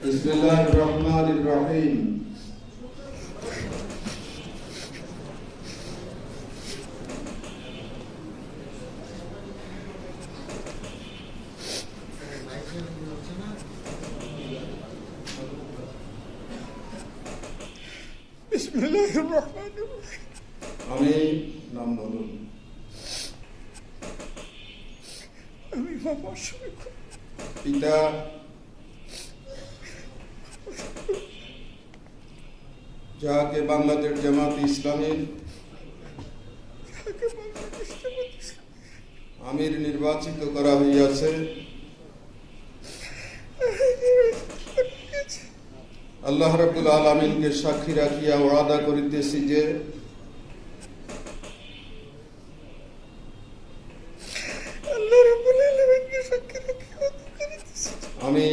বিসমিল্লাহির-রহমানির-রহিম। বিসমিল্লাহির-রহমানির-রহিম। আমি নাম বলুন। আমি মোহাম্মদ শফিক। পিতা যাহাকে বাংলাদেশ জামাত ইসলামীর আমির নির্বাচিত করা হইয়াছে, আল্লাহ রাব্বুল আলামিনকে সাক্ষী রাখিয়া ওয়াদা করিতেছি যে আল্লাহ রাব্বুল আলামিনকে সাক্ষী রেখে ওয়াদা করিতেছি আমি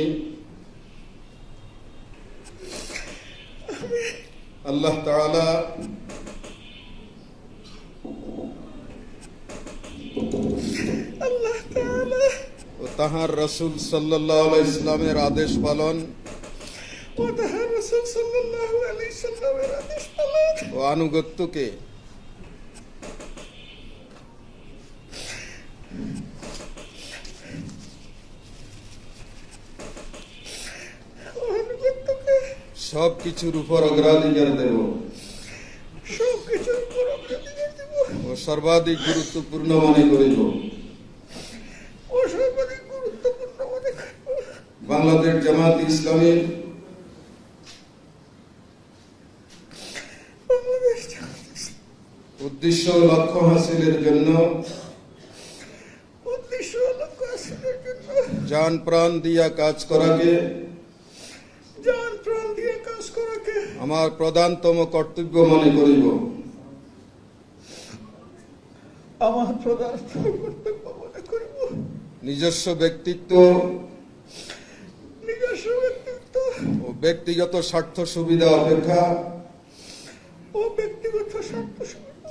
আল্লাহ তাআলা আল্লাহ তাআলা ও তাহার রাসূল সাল্লাল্লাহু আলাইহি ইসলামের আদেশ পালন ও তাহার রাসূল সাল্লাল্লাহু আলাইহি সাল্লামের আদেশ পালন ও আনুগত্যকে সব কিছুর উপর অগ্রাধিকার দেব সবকিছুর উপর অগ্রাধিকার দেব ও সর্বাধিক গুরুত্বপূর্ণ মনে করিব ও সর্বাধিক গুরুত্বপূর্ণ মনে করব বাংলাদেশ জামাত ইসলামীর বাংলাদেশ জামাত ইসলামী উদ্দেশ্য ও লক্ষ্য হাসিলের জন্য উদ্দেশ্য ও লক্ষ্য হাসিলের জন্য জান প্রাণ দিয়া কাজ করাকে জান প্রাণ দিয়ে কাজ করাকে আমার প্রধানতম কর্তব্য মনে করিব। আমার প্রধান কর্তব্য মনে করব। নিজস্ব ব্যক্তিত্ব নিজস্ব ব্যক্তিত্ব ও ব্যক্তিগত স্বার্থ সুবিধা অপেক্ষা ও ব্যক্তিগত স্বার্থ সুবিধা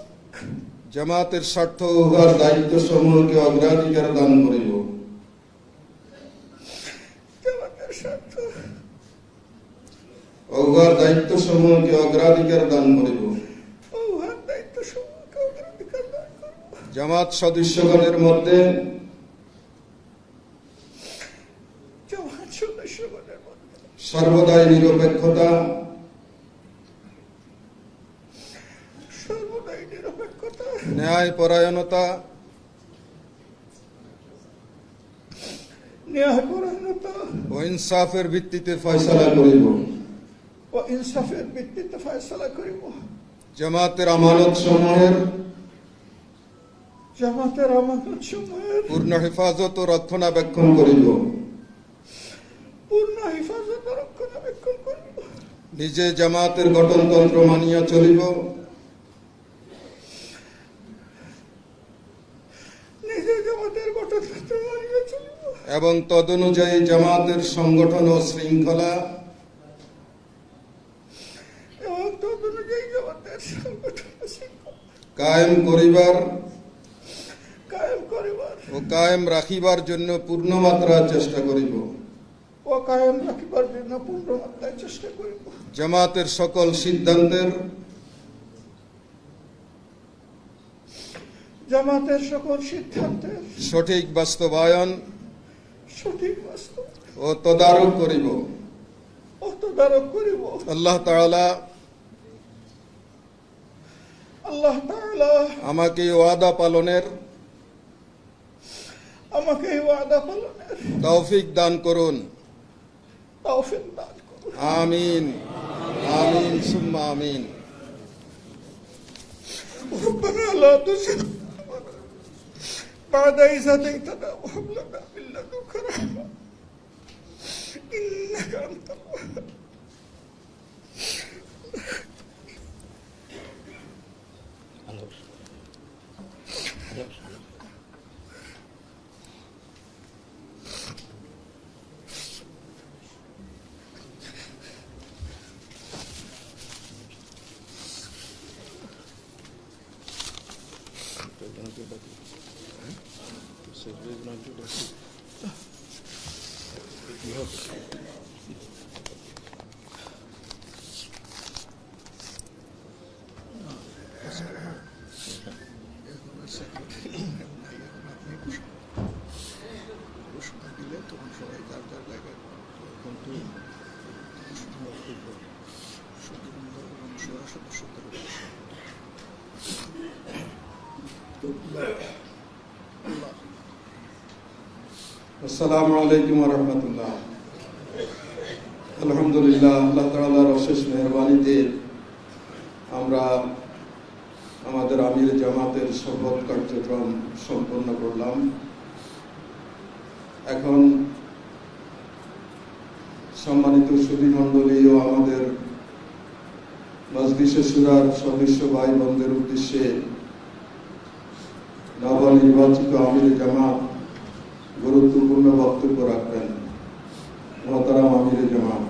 জামাতের স্বার্থ ও উহার দায়িত্ব সমূহকে অগ্রাধিকার দান করিব। জামাতের স্বার্থ ও উহার দায়িত্ব সমূহকে অগ্রাধিকার দান করিব। ও উহার দায়িত্ব সমূহকে অগ্রাধিকার দান করব। জামাত সদস্যগণের মধ্যে জামাত সদস্যগণের মধ্যে সর্বদাই নিরপেক্ষতা সর্বদাই নিরপেক্ষতা ন্যায় পরায়ণতা ন্যায়পরায়ণতা ও ইনসাফের ভিত্তিতে ফয়সালা করিব। ও ইনসাফের ভিত্তিতে ফয়সালা করিব। জামাতের আমানত সমূহের জামাতের আমানত সমূহের পূর্ণ হেফাজত ও রক্ষণাবেক্ষণ করিব। পূর্ণ হেফাজত ও রক্ষণাবেক্ষণ করিব। নিজে জামাতের গঠনতন্ত্র মানিয়া চলিব নিজে জামাতের গঠনতন্ত্র মানিয়া চলিব এবং তদনুযায়ী জামাতের সংগঠন ও শৃঙ্খলা এবং তদনুযায়ী জামাতের সংগঠন ও শৃঙ্খলা কায়েম করিবার কায়েম করিবার ও কায়েম রাখিবার জন্য পূর্ণমাত্রার চেষ্টা করিব। ও কায়েম রাখিবার জন্য পূর্ণ মাত্রায় চেষ্টা করিব। জামাতের সকল সিদ্ধান্তের জামাতের সকল সিদ্ধান্তের সঠিক বাস্তবায়ন সঠিক বাস্তব ও তদারক করিব। ও তদারক করিব। আল্লাহ তাআলা আল্লাহ তাআলা আমাকে ওয়াদা পালনের আমাকে এই ওয়াদা পালনের তৌফিক দান করুন। তৌফিক দান করুন। আমিন আমিন সুম্মা আমিন। ربنا لا تزغ بعد إذ هديتنا وهب لنا من لدنك رحمة إنك أنت الوهاب. You have আসসালামু আলাইকুম ওয়া রাহমাতুল্লাহ। আলহামদুলিল্লাহ, আল্লাহ তাআলার অশেষ মেহেরবানিতে আমরা আমাদের আমির জামাতের শপথ কার্যক্রম সম্পন্ন করলাম। এখন সম্মানিত সুধীমণ্ডলী ও আমাদের মজলিসে শুরার সদস্য ভাই বোনদের উদ্দেশ্যে নবনির্বাচিত আমির জামাত গুরুত্বপূর্ণ বক্তব্য রাখবেন। মহতারাম আমির জামাত।